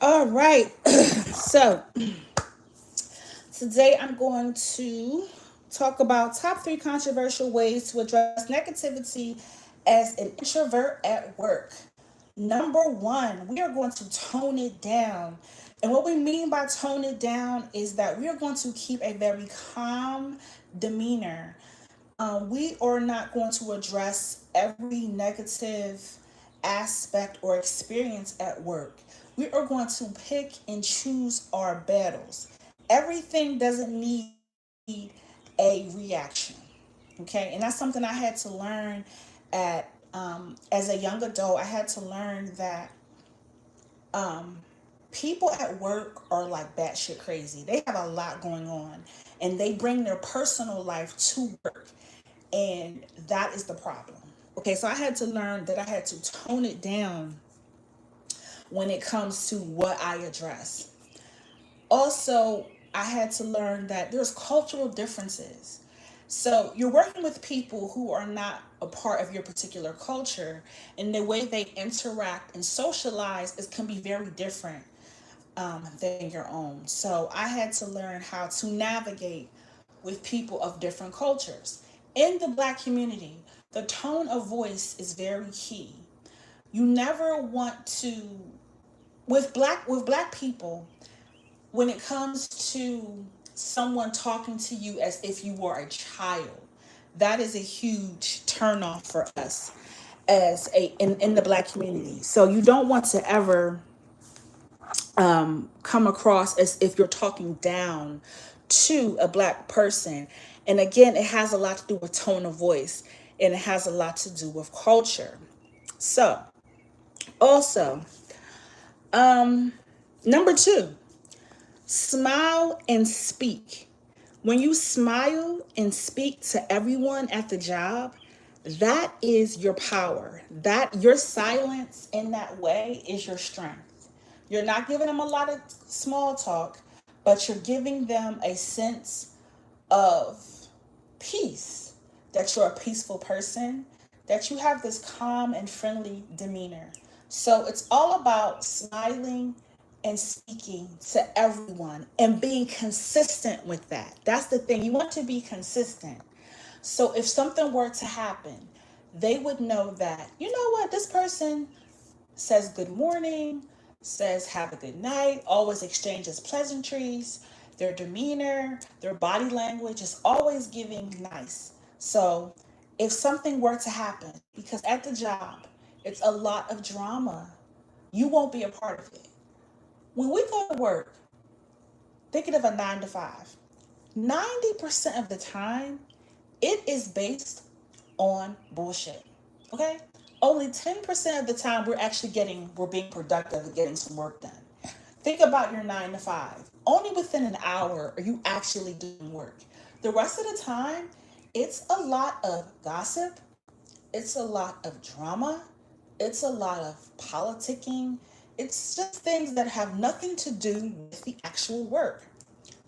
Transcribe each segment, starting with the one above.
All right. So today I'm going to talk about top three controversial ways to address negativity as an introvert at work. Number one, we are going to tone it down. And what we mean by tone it down is that we are going to keep a very calm demeanor. We are not going to address every negative aspect or experience at work. We are going to pick and choose our battles. Everything doesn't need a reaction. Okay, and that's something I had to learn at as a young adult. I had to learn that um, people at work are like batshit crazy. They have a lot going on, and they bring their personal life to work, and that is the problem. Okay, so I had to learn that I had to tone it down when it comes to what I address. Also, I had to learn that there's cultural differences. So you're working with people who are not a part of your particular culture, and the way they interact and socialize is can be very different than your own. So I had to learn how to navigate with people of different cultures. In the Black community, the tone of voice is very key. You never want to with black people, when it comes to someone talking to you as if you were a child, that is a huge turnoff for us as in the Black community. So you don't want to ever come across as if you're talking down to a Black person. And again, it has a lot to do with tone of voice, and it has a lot to do with culture. So also, number two, smile and speak. When you smile and speak to everyone at the job, that is your power. That your silence in that way is your strength. You're not giving them a lot of small talk, but you're giving them a sense of peace, that you're a peaceful person, that you have this calm and friendly demeanor. So it's all about smiling and speaking to everyone and being consistent with that. That's the thing. You want to be consistent. So if something were to happen, they would know that, you know what, this person says good morning, says have a good night, always exchanges pleasantries. Their demeanor, their body language is always giving nice. So if something were to happen, because at the job, it's a lot of drama, you won't be a part of it. When we go to work, thinking of a 9 to 5, 90% of the time, it is based on bullshit. Okay? Only 10% of the time we're being productive and getting some work done. Think about your 9 to 5. Only within an hour are you actually doing work. The rest of the time, it's a lot of gossip, it's a lot of drama, it's a lot of politicking. It's just things that have nothing to do with the actual work.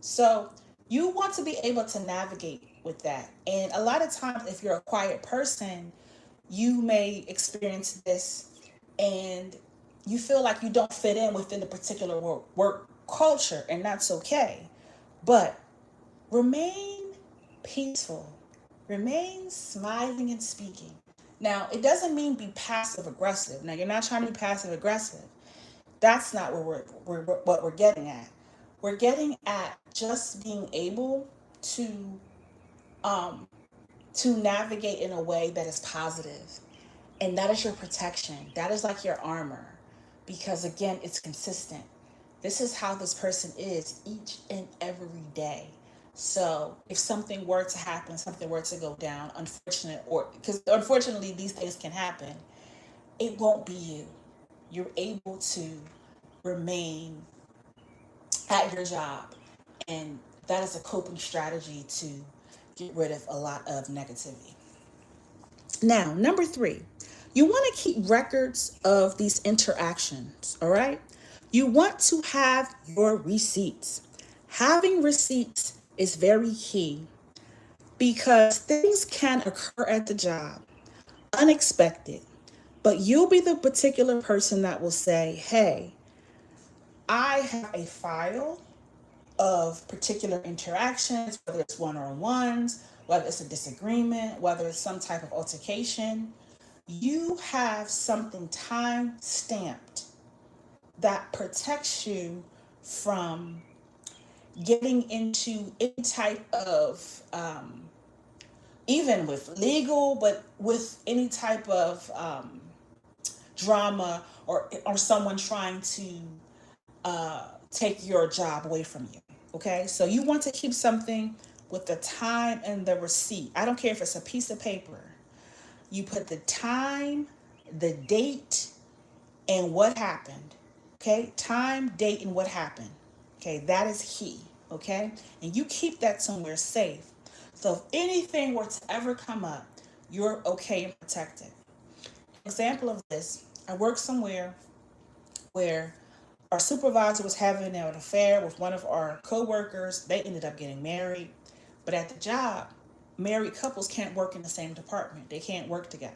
So you want to be able to navigate with that. And a lot of times, if you're a quiet person, you may experience this and you feel like you don't fit in within the particular work culture, and that's okay. But remain peaceful, remain smiling and speaking. Now, it doesn't mean be passive aggressive. Now, you're not trying to be passive aggressive. That's not what we're getting at. We're getting at just being able to um, to navigate in a way that is positive, and that is your protection. That is like your armor, because again, it's consistent. This is how this person is each and every day. So if something were to happen, something were to go down, unfortunately these things can happen, it won't be you. You're able to remain at your job, and that is a coping strategy to get rid of a lot of negativity. Now, number three, you want to keep records of these interactions, all right? You want to have your receipts. Having receipts is very key because things can occur at the job, unexpected, but you'll be the particular person that will say, hey, I have a file of particular interactions, whether it's one-on-ones, whether it's a disagreement, whether it's some type of altercation. You have something time stamped that protects you from getting into any type of, even with legal, but with any type of drama, or someone trying to take your job away from you. Okay, so you want to keep something with the time and the receipt. I don't care if it's a piece of paper. You put the time, the date, and what happened. Okay, time, date, and what happened. Okay, that is key. Okay, and you keep that somewhere safe. So if anything were to ever come up, you're okay and protected. Example of this: I worked somewhere where our supervisor was having an affair with one of our coworkers. They ended up getting married, but at the job, married couples can't work in the same department. They can't work together.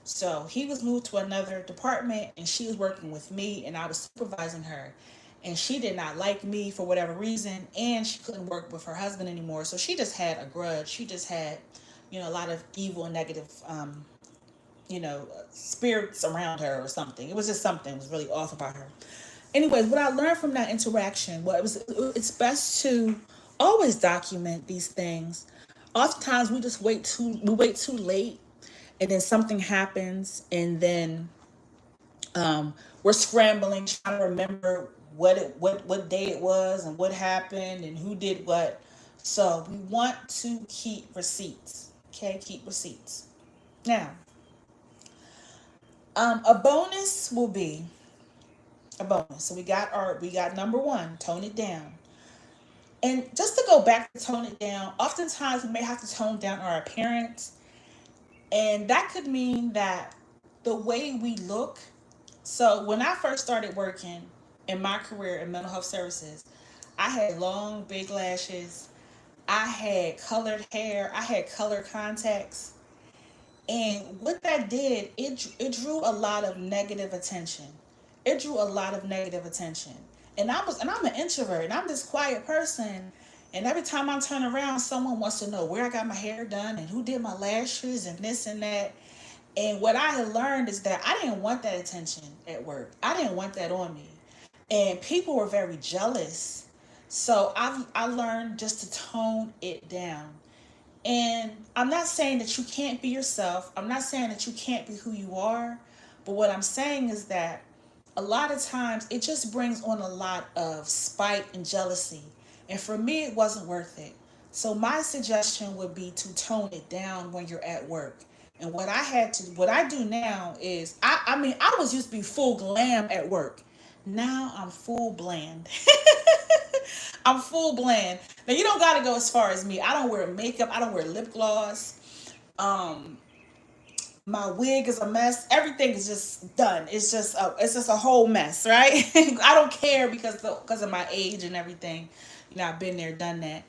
So he was moved to another department, and she was working with me, and I was supervising her. And she did not like me for whatever reason, and she couldn't work with her husband anymore. So she just had a grudge. She just had, a lot of evil and negative, spirits around her or something. It was just something that was really off about her. Anyways, what I learned from that interaction was it's best to always document these things. Oftentimes we wait too late, and then something happens, and then we're scrambling trying to remember what day it was and what happened and who did what. So we want to keep receipts. Okay, keep receipts. Now, a bonus will be a bonus. So we got number one, tone it down. And just to go back to tone it down, oftentimes we may have to tone down our appearance, and that could mean that the way we look. So when I first started working in my career in mental health services, I had long, big lashes. I had colored hair. I had colored contacts. And what that did, it drew a lot of negative attention. It drew a lot of negative attention. And I'm an introvert, and I'm this quiet person. And every time I turn around, someone wants to know where I got my hair done and who did my lashes and this and that. And what I had learned is that I didn't want that attention at work. I didn't want that on me. And people were very jealous. So I learned just to tone it down. And I'm not saying that you can't be yourself. I'm not saying that you can't be who you are. But what I'm saying is that a lot of times it just brings on a lot of spite and jealousy. And for me, it wasn't worth it. So my suggestion would be to tone it down when you're at work. And what I do now is, I was used to be full glam at work. Now I'm full bland. I'm full bland. Now you don't gotta go as far as me. I don't wear makeup. I don't wear lip gloss. Um, my wig is a mess. Everything is just done. It's just a whole mess, right? I don't care because of my age and everything. I've been there, done that.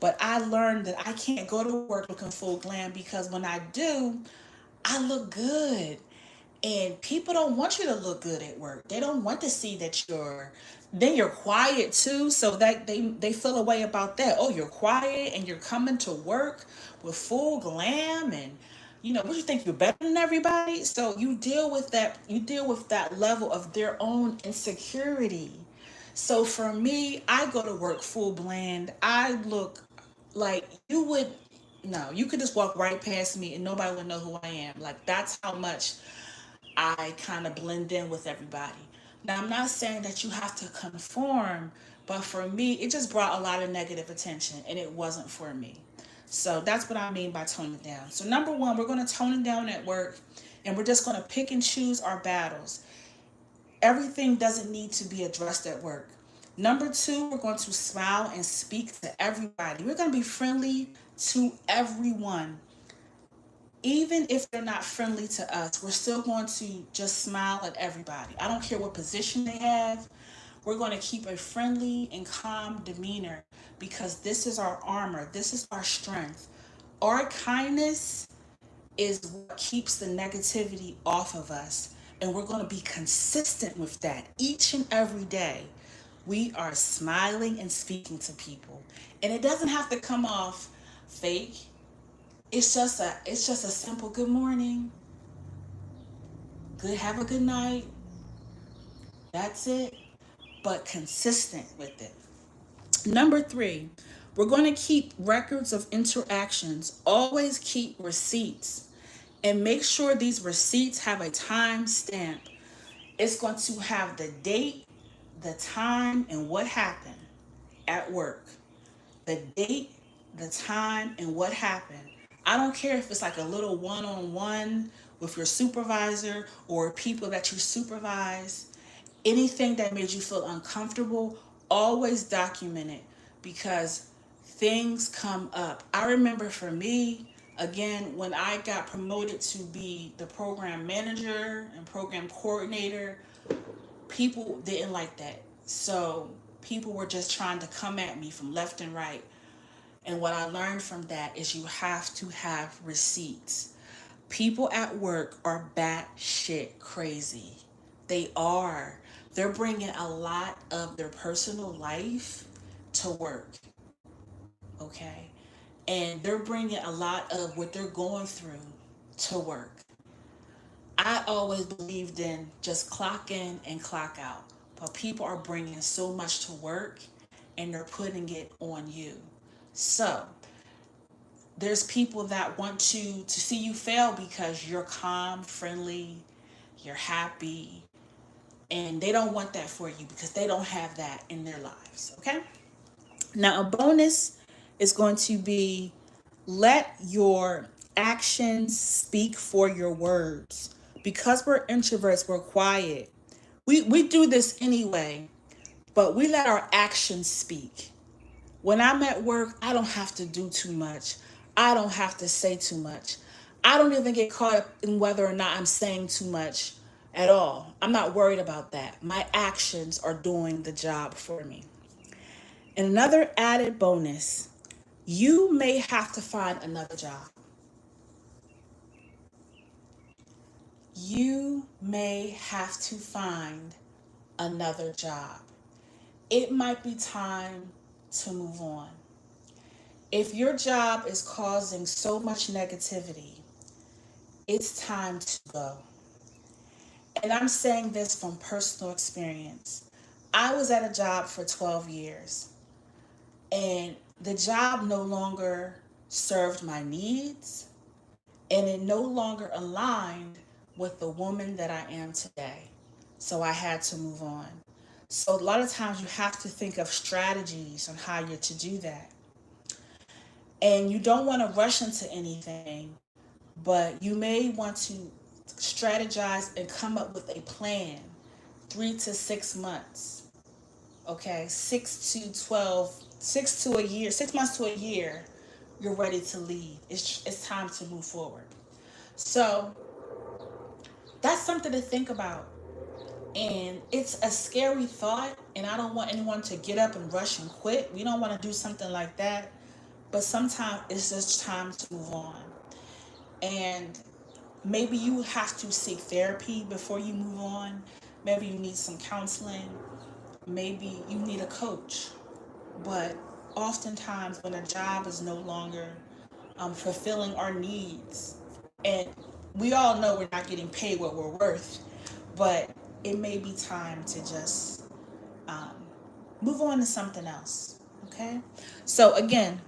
But I learned that I can't go to work looking full glam, because when I do, I look good. And people don't want you to look good at work. They don't want to see that you're quiet too. So that they feel a way about that. Oh, you're quiet and you're coming to work with full glam, and what, you think you're better than everybody? So you deal with that level of their own insecurity. So for me, I go to work full bland. I look like you would, no, you could just walk right past me and nobody would know who I am. Like, that's how much I kind of blend in with everybody. Now, I'm not saying that you have to conform, but for me, it just brought a lot of negative attention, and it wasn't for me. So that's what I mean by tone it down. So, number one, we're going to tone it down at work, and we're just going to pick and choose our battles. Everything doesn't need to be addressed at work. Number two, we're going to smile and speak to everybody. We're going to be friendly to everyone. Even if they're not friendly to us, we're still going to just smile at everybody. I don't care what position they have. We're going to keep a friendly and calm demeanor, because this is our armor. This is our strength. Our kindness is what keeps the negativity off of us. And we're going to be consistent with that each and every day. We are smiling and speaking to people. And it doesn't have to come off fake. It's just a simple good morning. Good have a good night. That's it. But consistent with it. Number 3, we're going to keep records of interactions. Always keep receipts and make sure these receipts have a time stamp. It's going to have the date, the time, and what happened at work. The date, the time, and what happened. I don't care if it's like a little one on one with your supervisor or people that you supervise. Anything that made you feel uncomfortable, always document it because things come up. I remember for me, again, when I got promoted to be the program manager and program coordinator, people didn't like that. So people were just trying to come at me from left and right. And what I learned from that is you have to have receipts. People at work are batshit crazy. They are. They're bringing a lot of their personal life to work, okay? And they're bringing a lot of what they're going through to work. I always believed in just clock in and clock out. But people are bringing so much to work and they're putting it on you. So, there's people that want to see you fail because you're calm, friendly, you're happy, and they don't want that for you because they don't have that in their lives, okay? Now, a bonus is going to be let your actions speak for your words. Because we're introverts, we're quiet. We do this anyway, but we let our actions speak. When I'm at work, I don't have to do too much. I don't have to say too much. I don't even get caught up in whether or not I'm saying too much at all. I'm not worried about that. My actions are doing the job for me. And another added bonus, you may have to find another job. You may have to find another job. It might be time to move on. If your job is causing so much negativity, it's time to go. And I'm saying this from personal experience. I was at a job for 12 years, and the job no longer served my needs, and it no longer aligned with the woman that I am today. So I had to move on. So a lot of times you have to think of strategies on how you're to do that. And you don't want to rush into anything, but you may want to strategize and come up with a plan 3 to 6 months. Okay, 6 to a year, 6 months to a year, you're ready to leave. It's time to move forward. So that's something to think about. And it's a scary thought, and I don't want anyone to get up and rush and quit. We don't want to do something like that. But sometimes it's just time to move on. And maybe you have to seek therapy before you move on. Maybe you need some counseling. Maybe you need a coach. But oftentimes, when a job is no longer fulfilling our needs, and we all know we're not getting paid what we're worth, but it may be time to just um, move on to something else. Okay? So, again,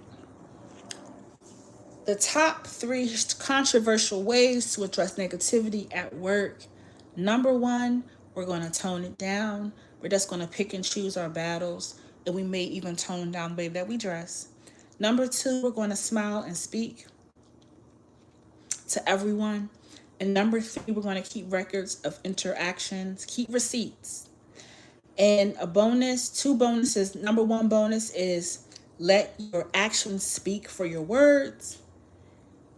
the top 3 controversial ways to address negativity at work. Number 1, we're going to tone it down. We're just going to pick and choose our battles, and we may even tone down the way that we dress. Number 2, we're going to smile and speak to everyone. And number 3, we're going to keep records of interactions, keep receipts. And a bonus, 2 bonuses. Number 1 bonus is let your actions speak for your words.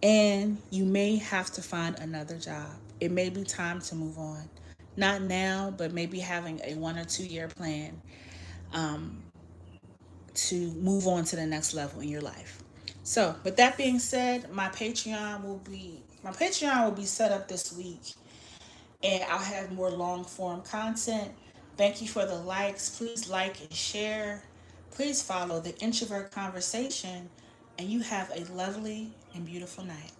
And you may have to find another job. It may be time to move on. Not now, but maybe having a 1 or 2 year plan to move on to the next level in your life. So, with that being said, my Patreon will be set up this week, and I'll have more long form content. Thank you for the likes. Please like and share. Please follow the Introvert Conversation, and you have a lovely and beautiful night.